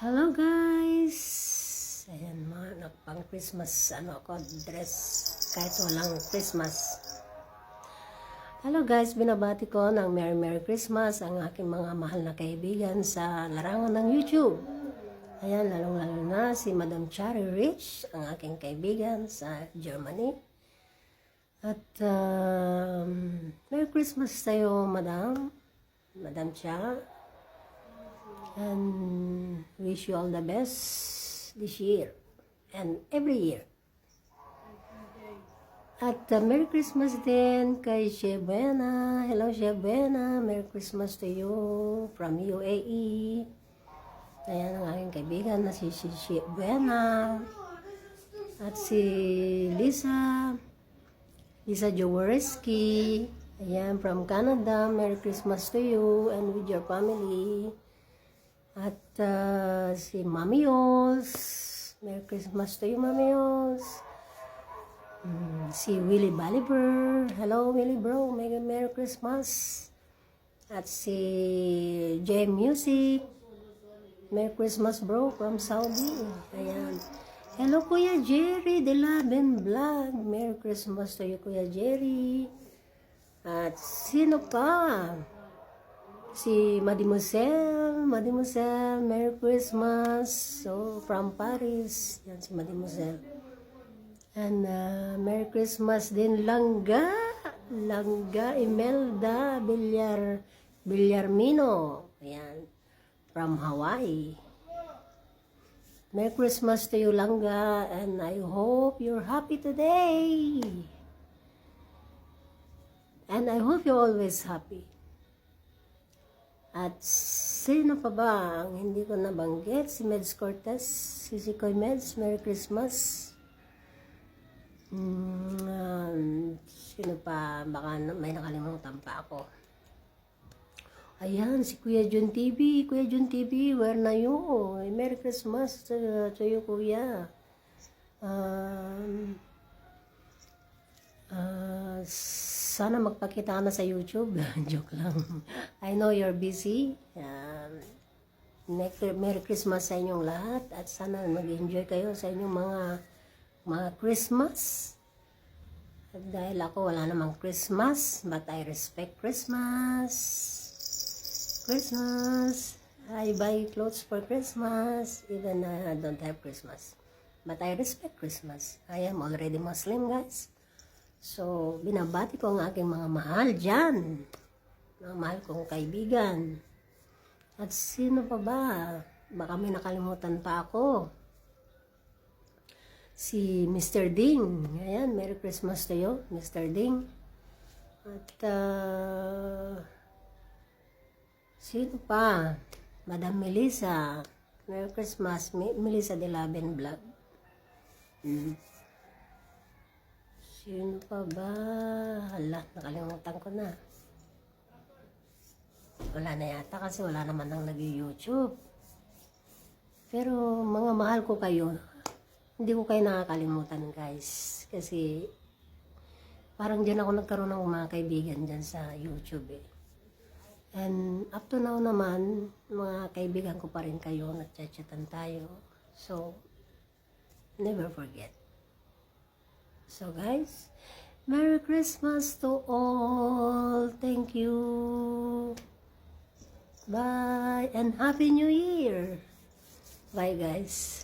Hello guys! Ayan mga pang Christmas ako dress kahit walang Christmas. Hello guys, binabati ko ng Merry Christmas ang aking mga mahal na kaibigan sa larangan ng YouTube. Ayan, lalong-lalo na si Madam Cherry Rich, ang aking kaibigan sa Germany. At Merry Christmas sa'yo, Madam Cherry. And wish you all the best this year and every year. At Merry Christmas din kay Chef Buena. Hello Chef Buena, Merry Christmas to you from UAE. Ayan ang aking kaibigan na si Chef Buena. At si Lisa Jaworski. Ayan, from Canada. Merry Christmas to you and with your family. At si Mami Yos, Merry Christmas to you, Mami Yos. Si Willie Baliber, hello Willie bro, Merry Christmas. At si J Music, Merry Christmas bro from Saudi. Ayan. Hello Kuya Jerry de Laben Vlog, Merry Christmas to you Kuya Jerry. At sino pa? Si Mademoiselle, Merry Christmas. So, from Paris. Yan si Mademoiselle. And Merry Christmas din Langga Imelda Villarmino. Ayan. From Hawaii. Merry Christmas to you Langga, and I hope you're happy today. And I hope you're always happy. At sino pa ba ang hindi ko nabanggit? Si Meds Cortez, si Sikoy Meds, Merry Christmas. Sino pa? Baka may nakalimutan pa ako. Ayan, si Kuya Jun TV. Kuya Jun TV, where na you? Merry Christmas to you, Kuya. Sana magpakita na sa YouTube. Joke lang. I know you're busy. Merry Christmas sa inyong lahat. At sana mag-enjoy kayo sa inyong mga Christmas. At dahil ako wala namang Christmas, but I respect Christmas. I buy clothes for Christmas, even I don't have Christmas. But I respect Christmas. I am already Muslim, guys. So, binabati ko ang aking mga mahal dyan. Mga mahal kong kaibigan. At sino pa ba? Baka may nakalimutan pa ako. Si Mr. Ding. Ayan, Merry Christmas to you, Mr. Ding. At, sino pa? Madam Melissa. Merry Christmas, Melissa de Laben Vlog. Sino pa ba? Hala, nakalimutan ko na. Wala na yata kasi wala naman nang nag-YouTube. Pero mga mahal ko kayo, hindi ko kayo nakakalimutan guys. Kasi parang dyan ako nagkaroon ng mga kaibigan dyan sa YouTube eh. And up to now naman, mga kaibigan ko pa rin kayo, nagchat-chatan tayo. So, never forget. So guys, Merry Christmas to all. Thank you. Bye and Happy New Year. Bye guys.